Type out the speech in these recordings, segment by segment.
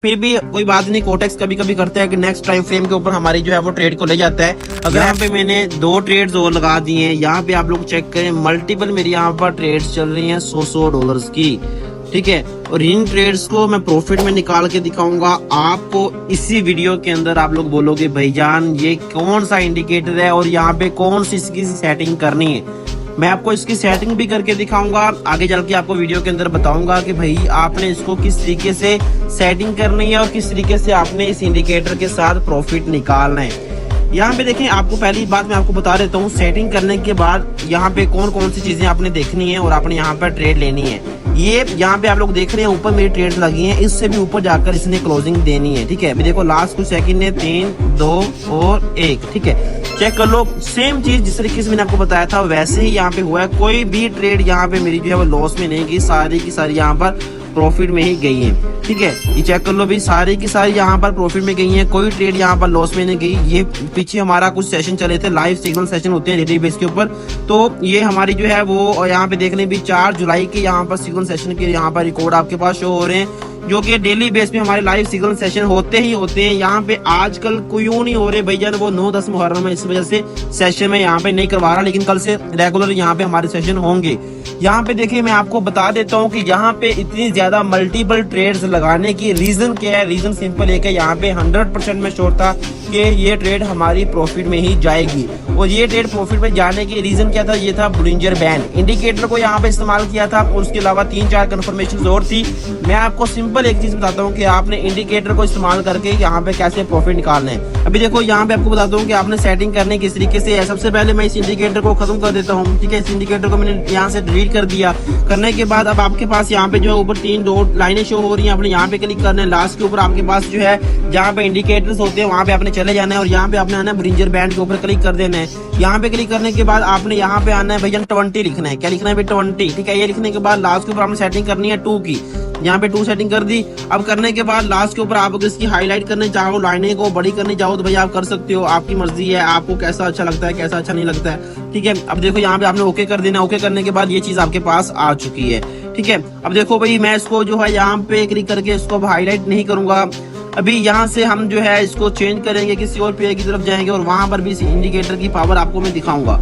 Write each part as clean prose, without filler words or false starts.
फिर भी कोई बात नहीं, कोटेक्स कभी कभी करता है कि नेक्स्ट टाइम फ्रेम के ऊपर हमारी जो है वो ट्रेड को ले जाता है। अगर यहाँ पे मैंने 2 ट्रेड्स और लगा दिए हैं, यहाँ पे आप लोग चेक करें मल्टीपल मेरी यहाँ पर ट्रेड्स चल रही हैं $100 की, ठीक है। और इन ट्रेड्स को मैं प्रॉफिट में निकाल के दिखाऊंगा आपको इसी वीडियो के अंदर। आप लोग बोलोगे भाईजान ये कौन सा इंडिकेटर है और यहाँ पे कौन सी इसकी सेटिंग करनी है। मैं आपको इसकी सेटिंग भी करके दिखाऊंगा, आगे चल के आपको वीडियो के अंदर बताऊंगा कि भाई आपने इसको किस तरीके से सेटिंग करनी है और किस तरीके से आपने इस इंडिकेटर के साथ प्रॉफिट निकालना है। यहाँ पे देखें, आपको पहली बात मैं आपको बता देता हूँ, सेटिंग करने के बाद यहाँ पे कौन कौन सी चीजें आपने देखनी है और आपने यहाँ पर ट्रेड लेनी है। ये यहाँ पे आप लोग देख रहे हैं ऊपर मेरी ट्रेड लगी है, इससे भी ऊपर जाकर इसने क्लोजिंग देनी है, ठीक है। अभी देखो लास्ट कुछ सेकंड है 3, 2 और 1, ठीक है। चेक कर लो, सेम चीज जिस तरीके से मैंने आपको बताया था वैसे ही यहाँ पे हुआ है। कोई भी ट्रेड यहाँ पे मेरी जो है वो लॉस में नहीं गई, सारी की सारी यहाँ पर प्रॉफिट में ही गई है, ठीक है। ये चेक कर लो भाई, सारी की सारी यहाँ पर प्रॉफिट में गई है, कोई ट्रेड यहाँ पर लॉस में नहीं गई। ये पीछे हमारा कुछ सेशन चले थे, लाइव सिग्नल सेशन होते हैं डेली बेस के ऊपर, तो ये हमारी जो है वो यहाँ पे देखने भी 4 जुलाई के यहाँ पर सिग्नल सेशन के यहाँ पर रिकॉर्ड आपके पास शो हो रहे हैं, जो कि डेली बेस पे हमारे लाइव सिग्नल सेशन होते ही होते हैं। यहाँ पे आजकल क्यों नहीं हो रहे भैया, वो 9-10 मुहर्रम है, इस वजह से सेशन में यहाँ पे नहीं करवा रहा, लेकिन कल से रेगुलर यहाँ पे हमारे सेशन होंगे। यहाँ पे देखिए मैं आपको बता देता हूँ कि यहाँ पे इतनी ज्यादा मल्टीपल ट्रेड्स लगाने की रीजन क्या है। रीजन सिंपल एक है, यहाँ पे 100% में श्योर था कि ये ट्रेड हमारी प्रॉफिट में ही जाएगी। और ये ट्रेड प्रॉफिट में जाने की रीजन क्या था, ये था बोलिंजर बैंड इंडिकेटर को यहाँ पे इस्तेमाल किया था, और उसके अलावा 3-4 कंफर्मेशन और थी। मैं आपको सिंपल एक चीज बताता हूँ कि आपने इंडिकेटर को इस्तेमाल करके यहाँ पे कैसे प्रॉफिट निकालना है। अभी देखो यहाँ पे आपको बताता हूँ कि आपने सेटिंग करने किस तरीके से है। सबसे पहले मैं इस इंडिकेटर को खत्म कर देता हूँ, ठीक है। इस इंडिकेटर को मैंने यहाँ से डिलीट कर दिया। करने के बाद अब आपके पास यहाँ पे जो है ऊपर 3 डॉट लाइनें शो हो रही हैं, आपने यहाँ पे क्लिक करना है। लास्ट के ऊपर आपके पास जो है जहाँ पे इंडिकेटर्स होते हैं वहाँ पे आपने चले जाना है, और यहाँ पे आपने आना है बोलिंजर बैंड के ऊपर क्लिक कर देना है। यहाँ पे क्लिक करने के बाद आपने यहाँ पे आना है भैया 20 लिखना है। क्या लिखना है भाई 20, ठीक है। ये लिखने के बाद लास्ट के ऊपर आपने सेटिंग करनी है 2 की, यहाँ पे 2 सेटिंग कर दी। अब करने के बाद लास्ट के ऊपर आप अगर इसकी हाईलाइट करने चाहो, लाइनें को बड़ी करनी चाहो तो भैया आप कर सकते हो, आपकी मर्जी है, आपको कैसा अच्छा लगता है कैसा अच्छा नहीं लगता है, ठीक है। अब देखो यहाँ पे आपने ओके कर देना। ओके करने के बाद ये चीज आपके पास आ चुकी है, ठीक है। अब देखो भाई मैं इसको जो है यहाँ पे क्लिक करके इसको अब हाईलाइट नहीं करूंगा। अभी यहाँ से हम जो है इसको चेंज करेंगे, किसी और पेयर की तरफ जाएंगे और वहां पर भी इस इंडिकेटर की पावर आपको मैं दिखाऊंगा।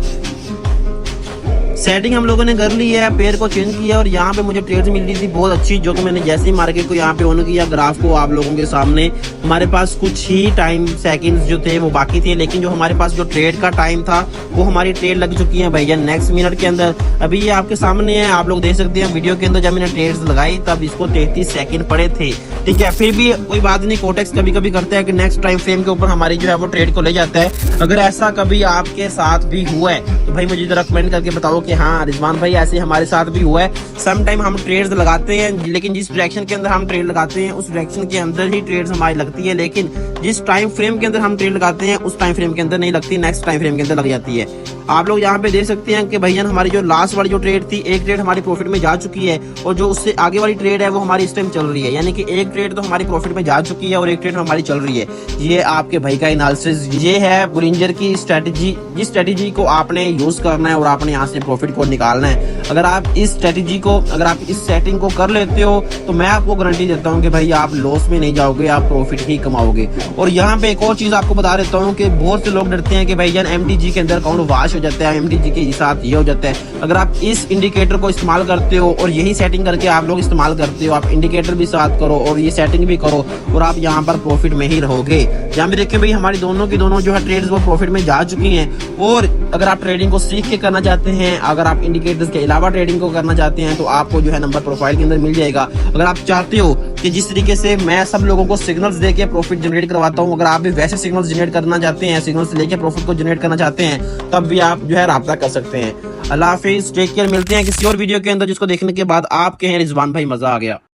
सेटिंग हम लोगों ने कर ली है, पेयर को चेंज किया, और यहाँ पे मुझे ट्रेड्स मिल रही थी बहुत अच्छी, जो कि मैंने जैसे ही मार्केट को यहाँ पे ऑन किया, ग्राफ को आप लोगों के सामने, हमारे पास कुछ ही टाइम सेकंड्स जो थे वो बाकी थे, लेकिन जो हमारे पास जो ट्रेड का टाइम था वो हमारी ट्रेड लग चुकी है भैया नेक्स्ट मिनट के अंदर। अभी ये आपके सामने है, आप लोग देख सकते हैं वीडियो के अंदर। जब मैंने ट्रेड्स लगाई तब इसको 33 सेकंड पड़े थे, ठीक है। फिर भी कोई बात नहीं, कोटेक्स कभी कभी करता है कि नेक्स्ट टाइम फ्रेम के ऊपर हमारी जो है वो ट्रेड को ले जाता है। अगर ऐसा कभी आपके साथ भी हुआ है तो भाई मुझे जरा कमेंट करके बताओ कि हाँ रिजवान भाई ऐसे हमारे साथ भी हुआ है। सम टाइम हम ट्रेड्स लगाते हैं, लेकिन जिस डायरेक्शन के अंदर हम ट्रेड लगाते हैं उस डायरेक्शन के अंदर ही ट्रेड्स हमारी लगती है, लेकिन जिस टाइम फ्रेम के अंदर हम ट्रेड लगाते हैं उस टाइम फ्रेम के अंदर नहीं लगती, नेक्स्ट टाइम फ्रेम के अंदर लग जाती है। आप लोग यहाँ पे देख सकते हैं कि भैया हमारी जो लास्ट वाली जो ट्रेड थी, एक ट्रेड हमारी प्रॉफिट में जा चुकी है, और जो उससे आगे वाली ट्रेड है वो हमारी इस टाइम चल रही है, यानी कि एक ट्रेड तो हमारी प्रॉफिट में जा चुकी है और एक ट्रेड हमारी चल रही है। ये आपके भाई का एनालिसिस, ये है बोलिंजर की स्ट्रेटेजी। जिस स्ट्रेटेजी को आपने यूज करना है और आपने यहाँ से प्रॉफिट को निकालना है। अगर आप इस स्ट्रेटेजी को, अगर आप इस सेटिंग को कर लेते हो तो मैं आपको गारंटी देता हूँ कि भाई आप लॉस में नहीं जाओगे, आप प्रॉफिट ही कमाओगे। और यहाँ पे एक और चीज आपको बता देता हूँ कि बहुत से लोग डरते हैं कि भाई MTG के अंदर अकाउंट वॉश हो जाता है, MTG के साथ ये हो जाता है। अगर आप इस इंडिकेटर को इस्तेमाल करते हो और यही सेटिंग करके आप लोग इस्तेमाल करते हो, आप इंडिकेटर भी साथ करो और ये सेटिंग भी करो, और आप यहाँ पर प्रॉफिट में ही रहोगे। यहाँ पे देखिए भाई हमारी दोनों की दोनों जो है ट्रेड्स वो प्रॉफिट में जा चुकी हैं। और अगर आप ट्रेडिंग को सीख के करना चाहते हैं, अगर आप इंडिकेटर्स के अलावा ट्रेडिंग को करना चाहते हैं तो आपको जो है नंबर प्रोफाइल के अंदर मिल जाएगा। अगर आप चाहते हो कि जिस तरीके से मैं सब लोगों को सिग्नल्स देके प्रॉफिट जनरेट करवाता हूँ, अगर आप भी वैसे सिग्नल्स जनरेट करना चाहते हैं, सिग्नल्स लेके प्रॉफिट को जनरेट करना चाहते हैं, तब भी आप जो है राब्ता कर सकते हैं। अल्लाह हाफिज, टेक केयर। मिलते हैं किसी और वीडियो के अंदर जिसको देखने के बाद आप कहें रिजवान भाई मजा आ गया।